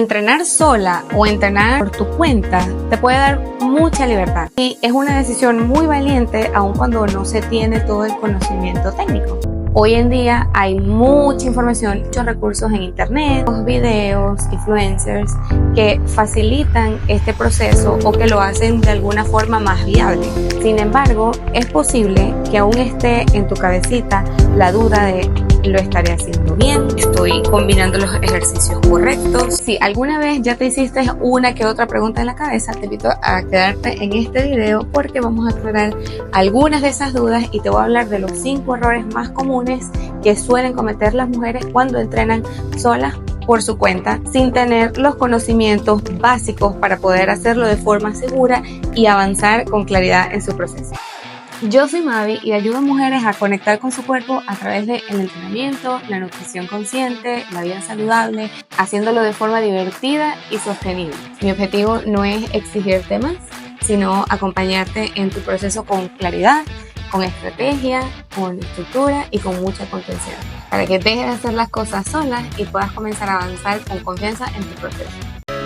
Entrenar sola o entrenar por tu cuenta te puede dar mucha libertad y es una decisión muy valiente aun cuando no se tiene todo el conocimiento técnico. Hoy en día hay mucha información, muchos recursos en internet, videos, influencers que facilitan este proceso o que lo hacen de alguna forma más viable. Sin embargo, es posible que aún esté en tu cabecita la duda de ¿lo estaré haciendo bien? ¿Estoy combinando los ejercicios correctos? Si alguna vez ya te hiciste una que otra pregunta en la cabeza, te invito a quedarte en este video porque vamos a aclarar algunas de esas dudas y te voy a hablar de los 5 errores más comunes que suelen cometer las mujeres cuando entrenan solas por su cuenta sin tener los conocimientos básicos para poder hacerlo de forma segura y avanzar con claridad en su proceso. Yo soy Mavi y ayudo a mujeres a conectar con su cuerpo a través del entrenamiento, la nutrición consciente, la vida saludable, haciéndolo de forma divertida y sostenible. Mi objetivo no es exigirte más, sino acompañarte en tu proceso con claridad, con estrategia, con estructura y con mucha contención, para que dejes de hacer las cosas solas y puedas comenzar a avanzar con confianza en tu proceso.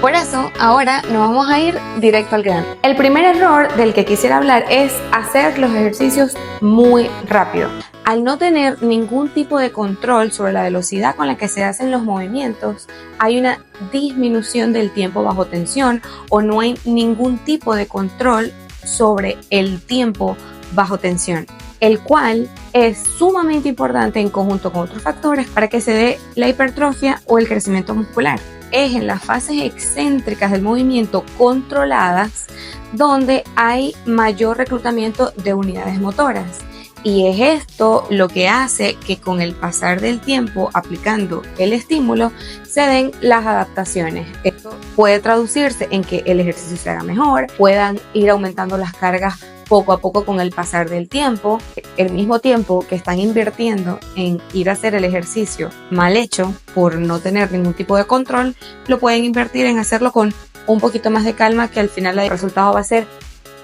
Por eso, ahora nos vamos a ir directo al grano. El primer error del que quisiera hablar es hacer los ejercicios muy rápido. Al no tener ningún tipo de control sobre la velocidad con la que se hacen los movimientos, hay una disminución del tiempo bajo tensión o no hay ningún tipo de control sobre el tiempo bajo tensión, el cual es sumamente importante en conjunto con otros factores para que se dé la hipertrofia o el crecimiento muscular. Es en las fases excéntricas del movimiento controladas donde hay mayor reclutamiento de unidades motoras. Y es esto lo que hace que con el pasar del tiempo aplicando el estímulo se den las adaptaciones. Esto puede traducirse en que el ejercicio se haga mejor, puedan ir aumentando las cargas poco a poco con el pasar del tiempo. El mismo tiempo que están invirtiendo en ir a hacer el ejercicio mal hecho por no tener ningún tipo de control, lo pueden invertir en hacerlo con un poquito más de calma, que al final el resultado va a ser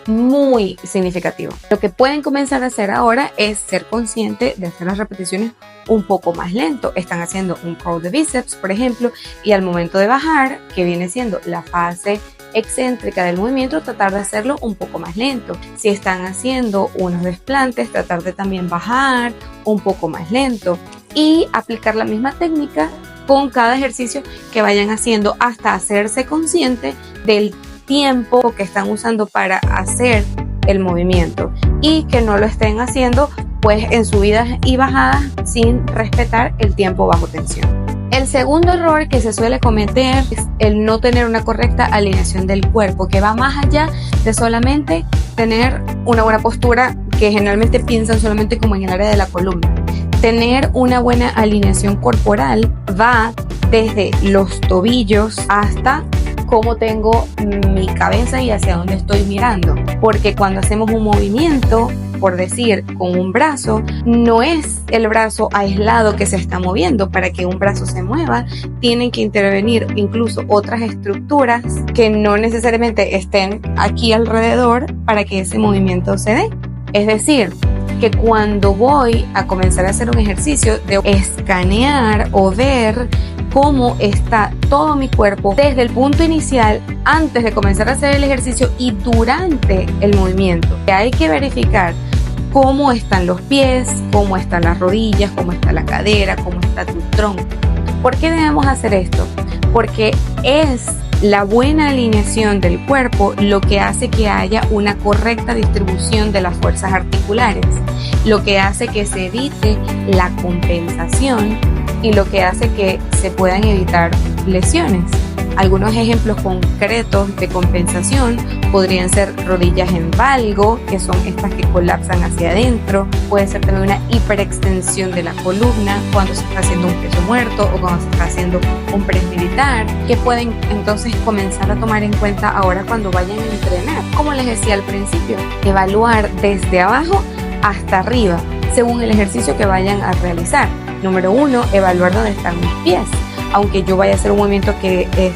muy significativo. Lo que pueden comenzar a hacer ahora es ser consciente de hacer las repeticiones un poco más lento. Están haciendo un curl de bíceps, por ejemplo, y al momento de bajar, que viene siendo la fase excéntrica del movimiento, tratar de hacerlo un poco más lento. Si están haciendo unos desplantes, tratar de también bajar un poco más lento y aplicar la misma técnica con cada ejercicio que vayan haciendo hasta hacerse consciente del tiempo que están usando para hacer el movimiento y que no lo estén haciendo pues en subidas y bajadas sin respetar el tiempo bajo tensión. El segundo error que se suele cometer es el no tener una correcta alineación del cuerpo, que va más allá de solamente tener una buena postura, que generalmente piensan solamente como en el área de la columna. Tener una buena alineación corporal va desde los tobillos hasta cómo tengo mi cabeza y hacia dónde estoy mirando, porque cuando hacemos un movimiento, por decir, con un brazo, no es el brazo aislado que se está moviendo. Para que un brazo se mueva, tienen que intervenir incluso otras estructuras que no necesariamente estén aquí alrededor para que ese movimiento se dé. Es decir, que cuando voy a comenzar a hacer un ejercicio, debo escanear o ver cómo está todo mi cuerpo desde el punto inicial, antes de comenzar a hacer el ejercicio y durante el movimiento. Hay que verificar cómo están los pies, cómo están las rodillas, cómo está la cadera, cómo está tu tronco. ¿Por qué debemos hacer esto? Porque es la buena alineación del cuerpo lo que hace que haya una correcta distribución de las fuerzas articulares, lo que hace que se evite la compensación y lo que hace que se puedan evitar lesiones. Algunos ejemplos concretos de compensación podrían ser rodillas en valgo, que son estas que colapsan hacia adentro. Puede ser también una hiperextensión de la columna cuando se está haciendo un peso muerto o cuando se está haciendo un press militar, que pueden entonces comenzar a tomar en cuenta ahora cuando vayan a entrenar. Como les decía al principio, evaluar desde abajo hasta arriba, según el ejercicio que vayan a realizar. Número 1, evaluar dónde están mis pies. Aunque yo vaya a hacer un movimiento que es,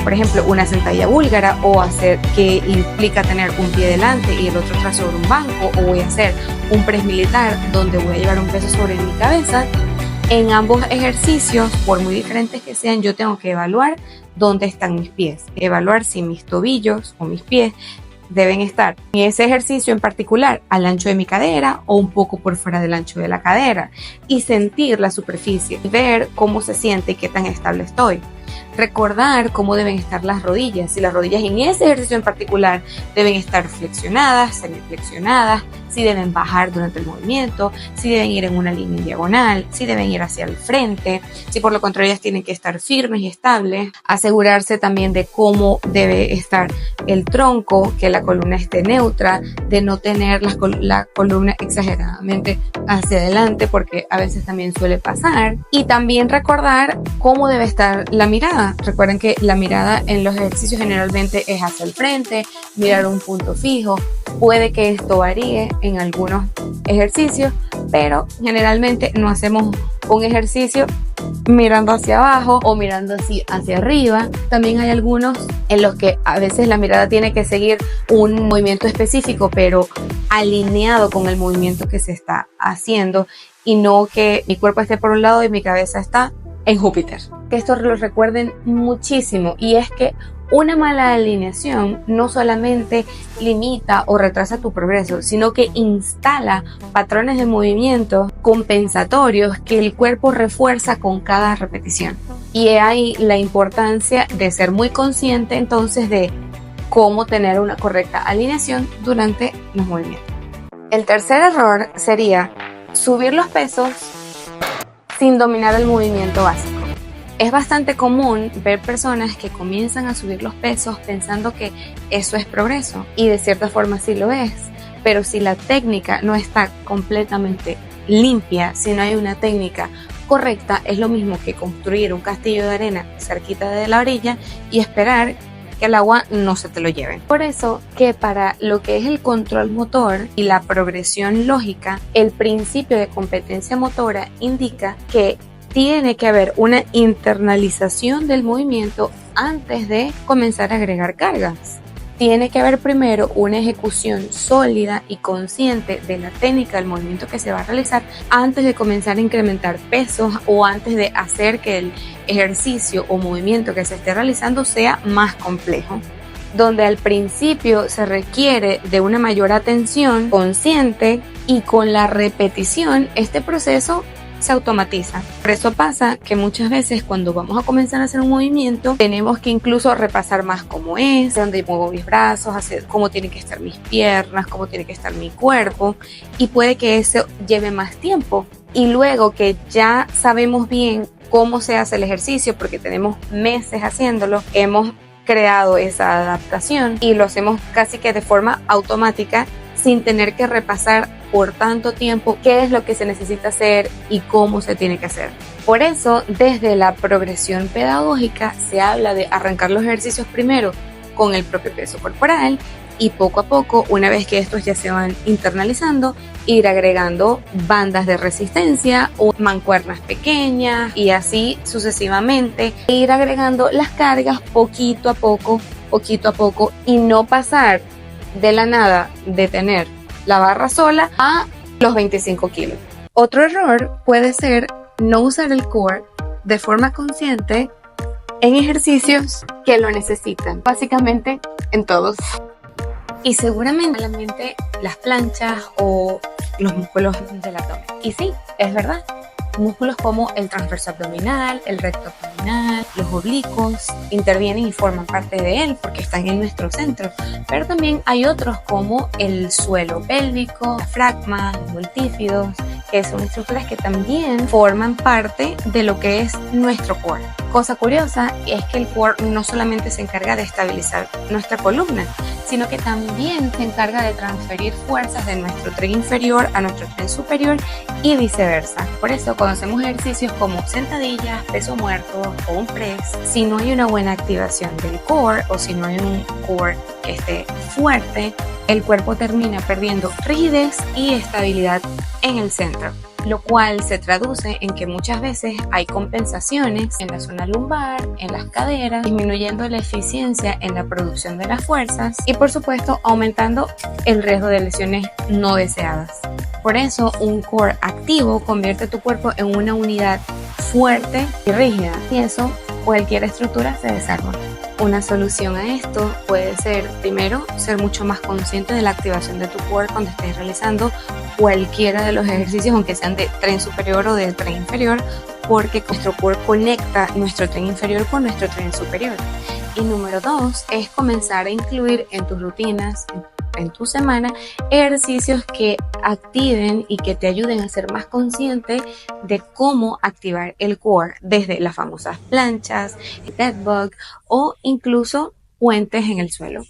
por ejemplo, una sentadilla búlgara o hacer que implica tener un pie delante y el otro atrás sobre un banco, o voy a hacer un press militar donde voy a llevar un peso sobre mi cabeza, En ambos ejercicios, por muy diferentes que sean, yo tengo que evaluar dónde están mis pies, evaluar si mis tobillos o mis pies deben estar en ese ejercicio en particular al ancho de mi cadera o un poco por fuera del ancho de la cadera, y sentir la superficie, ver cómo se siente y qué tan estable estoy. Recordar cómo deben estar las rodillas, si las rodillas en ese ejercicio en particular deben estar flexionadas, semiflexionadas, si deben bajar durante el movimiento, si deben ir en una línea en diagonal, si deben ir hacia el frente, si por lo contrario ellas tienen que estar firmes y estables. Asegurarse también de cómo debe estar el tronco, que la columna esté neutra, de no tener la columna exageradamente hacia adelante, porque a veces también suele pasar. Y también recordar cómo debe estar la mirada. Recuerden que la mirada en los ejercicios generalmente es hacia el frente, mirar un punto fijo. Puede que esto varíe en algunos ejercicios, pero generalmente no hacemos un ejercicio mirando hacia abajo o mirando así hacia arriba. También hay algunos en los que a veces la mirada tiene que seguir un movimiento específico, pero alineado con el movimiento que se está haciendo, y no que mi cuerpo esté por un lado y mi cabeza está en Júpiter. Que esto lo recuerden muchísimo, y es que una mala alineación no solamente limita o retrasa tu progreso, sino que instala patrones de movimiento compensatorios que el cuerpo refuerza con cada repetición. Y ahí la importancia de ser muy consciente entonces de cómo tener una correcta alineación durante los movimientos. El tercer error sería subir los pesos sin dominar el movimiento básico. Es bastante común ver personas que comienzan a subir los pesos pensando que eso es progreso, y de cierta forma sí lo es, pero si la técnica no está completamente limpia, si no hay una técnica correcta, es lo mismo que construir un castillo de arena cerquita de la orilla y esperar que el agua no se te lo lleve. Por eso que para lo que es el control motor y la progresión lógica, el principio de competencia motora indica que tiene que haber una internalización del movimiento antes de comenzar a agregar cargas. Tiene que haber primero una ejecución sólida y consciente de la técnica del movimiento que se va a realizar antes de comenzar a incrementar pesos o antes de hacer que el ejercicio o movimiento que se esté realizando sea más complejo, donde al principio se requiere de una mayor atención consciente, y con la repetición este proceso se automatiza. Por eso pasa que muchas veces cuando vamos a comenzar a hacer un movimiento tenemos que incluso repasar más cómo es, dónde muevo mis brazos, cómo tienen que estar mis piernas, cómo tiene que estar mi cuerpo, y puede que eso lleve más tiempo. Y luego que ya sabemos bien cómo se hace el ejercicio, porque tenemos meses haciéndolo, hemos creado esa adaptación y lo hacemos casi que de forma automática, sin tener que repasar por tanto tiempo qué es lo que se necesita hacer y cómo se tiene que hacer. Por eso, desde la progresión pedagógica se habla de arrancar los ejercicios primero con el propio peso corporal, y poco a poco, una vez que estos ya se van internalizando, ir agregando bandas de resistencia o mancuernas pequeñas, y así sucesivamente, e ir agregando las cargas poquito a poco, y no pasar de la nada de tener la barra sola a los 25 kilos. Otro error puede ser no usar el core de forma consciente en ejercicios que lo necesitan, básicamente en todos. Y seguramente las planchas o los músculos del abdomen. Y sí, es verdad. Músculos como el transverso abdominal, el recto abdominal, los oblicuos intervienen y forman parte de él porque están en nuestro centro. Pero también hay otros como el suelo pélvico, diafragma, multífidos, que son estructuras que también forman parte de lo que es nuestro core. Cosa curiosa es que el core no solamente se encarga de estabilizar nuestra columna, sino que también se encarga de transferir fuerzas de nuestro tren inferior a nuestro tren superior y viceversa. Por eso, cuando hacemos ejercicios como sentadillas, peso muerto o un press, si no hay una buena activación del core, o si no hay un core que esté fuerte, el cuerpo termina perdiendo rigidez y estabilidad en el centro, lo cual se traduce en que muchas veces hay compensaciones en la zona lumbar, en las caderas, disminuyendo la eficiencia en la producción de las fuerzas y, por supuesto, aumentando el riesgo de lesiones no deseadas. Por eso, un core activo convierte tu cuerpo en una unidad fuerte y rígida, y eso cualquier estructura se desarma. Una solución a esto puede ser, primero, ser mucho más consciente de la activación de tu core cuando estés realizando cualquiera de los ejercicios, aunque sean de tren superior o de tren inferior, porque nuestro core conecta nuestro tren inferior con nuestro tren superior. Y número 2 es comenzar a incluir en tus rutinas, en tu semana, ejercicios que activen y que te ayuden a ser más consciente de cómo activar el core, desde las famosas planchas, el dead bug o incluso puentes en el suelo,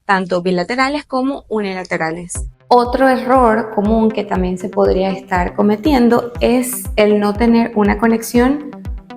tanto bilaterales como unilaterales. Otro error común que también se podría estar cometiendo es el no tener una conexión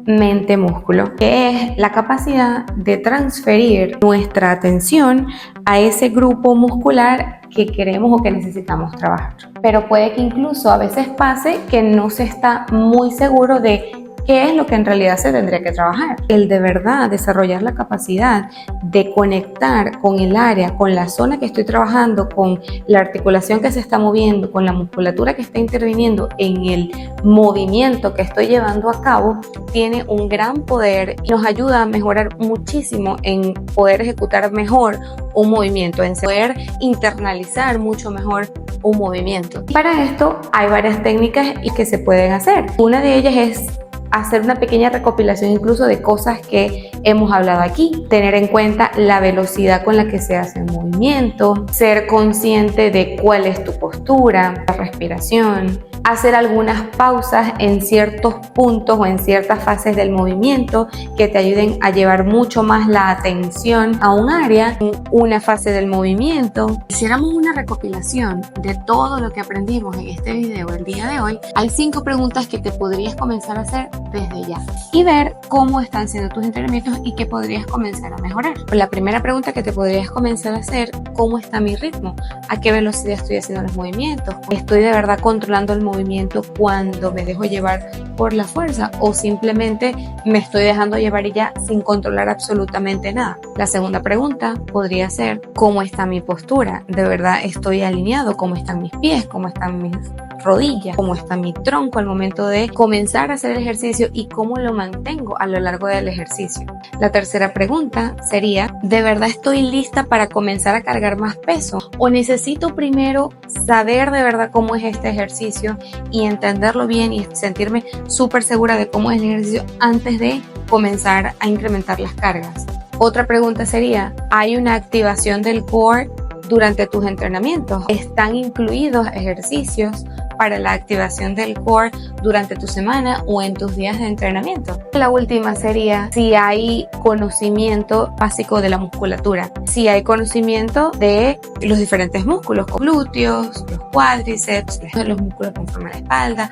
mente-músculo, que es la capacidad de transferir nuestra atención a ese grupo muscular que queremos o que necesitamos trabajar. Pero puede que incluso a veces pase que no se está muy seguro de qué es lo que en realidad se tendría que trabajar. El de verdad desarrollar la capacidad de conectar con el área, con la zona que estoy trabajando, con la articulación que se está moviendo, con la musculatura que está interviniendo en el movimiento que estoy llevando a cabo, tiene un gran poder y nos ayuda a mejorar muchísimo en poder ejecutar mejor un movimiento, en poder internalizar mucho mejor un movimiento. Y para esto hay varias técnicas que se pueden hacer. Una de ellas es hacer una pequeña recopilación incluso de cosas que hemos hablado aquí, tener en cuenta la velocidad con la que se hace el movimiento, ser consciente de cuál es tu postura, la respiración, hacer algunas pausas en ciertos puntos o en ciertas fases del movimiento que te ayuden a llevar mucho más la atención a un área, en una fase del movimiento. Hiciéramos una recopilación de todo lo que aprendimos en este video el día de hoy. Hay 5 preguntas que te podrías comenzar a hacer desde ya y ver cómo están siendo tus entrenamientos y qué podrías comenzar a mejorar. La primera pregunta que te podrías comenzar a hacer: ¿cómo está mi ritmo? ¿A qué velocidad estoy haciendo los movimientos? ¿Estoy de verdad controlando el movimiento cuando me dejo llevar por la fuerza o simplemente me estoy dejando llevar y ya sin controlar absolutamente nada? La segunda pregunta podría ser: ¿cómo está mi postura? ¿De verdad estoy alineado? ¿Cómo están mis pies? ¿Cómo están mis rodillas? ¿Cómo está mi tronco al momento de comenzar a hacer el ejercicio y cómo lo mantengo a lo largo del ejercicio? La tercera pregunta sería: ¿de verdad estoy lista para comenzar a cargar más peso? ¿O necesito primero saber de verdad cómo es este ejercicio y entenderlo bien y sentirme súper segura de cómo es el ejercicio antes de comenzar a incrementar las cargas? Otra pregunta sería: ¿hay una activación del core durante tus entrenamientos? ¿Están incluidos ejercicios para la activación del core durante tu semana o en tus días de entrenamiento? La última sería si hay conocimiento básico de la musculatura, si hay conocimiento de los diferentes músculos, como glúteos, los cuádriceps, los músculos que conforman la espalda,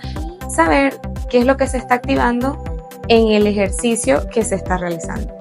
saber qué es lo que se está activando en el ejercicio que se está realizando.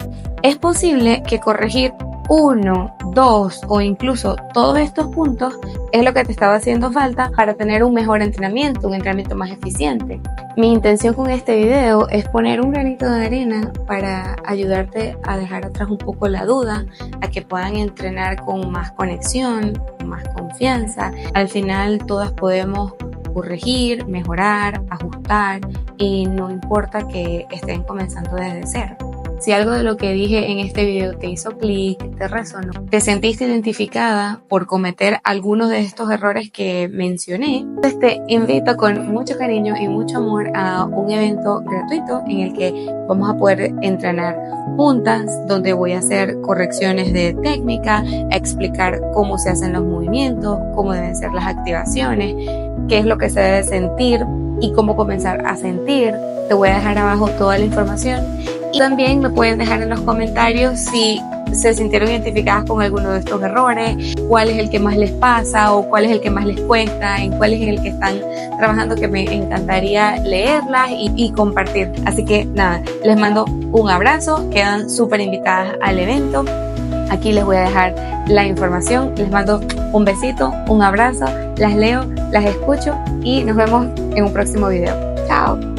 Es posible que corregir 1, 2 o incluso todos estos puntos es lo que te estaba haciendo falta para tener un mejor entrenamiento, un entrenamiento más eficiente. Mi intención con este video es poner un granito de arena para ayudarte a dejar atrás un poco la duda, a que puedan entrenar con más conexión, con más confianza. Al final todas podemos corregir, mejorar, ajustar y no importa que estén comenzando desde cero. Si algo de lo que dije en este video te hizo clic, te resonó, te sentiste identificada por cometer algunos de estos errores que mencioné, pues te invito con mucho cariño y mucho amor a un evento gratuito en el que vamos a poder entrenar juntas, donde voy a hacer correcciones de técnica, explicar cómo se hacen los movimientos, cómo deben ser las activaciones, qué es lo que se debe sentir y cómo comenzar a sentir. Te voy a dejar abajo toda la información. Y también me pueden dejar en los comentarios si se sintieron identificadas con alguno de estos errores, cuál es el que más les pasa o cuál es el que más les cuesta, en cuál es el que están trabajando, que me encantaría leerlas y compartir. Así que nada, les mando un abrazo, quedan súper invitadas al evento. Aquí les voy a dejar la información, les mando un besito, un abrazo, las leo, las escucho y nos vemos en un próximo video. Chao.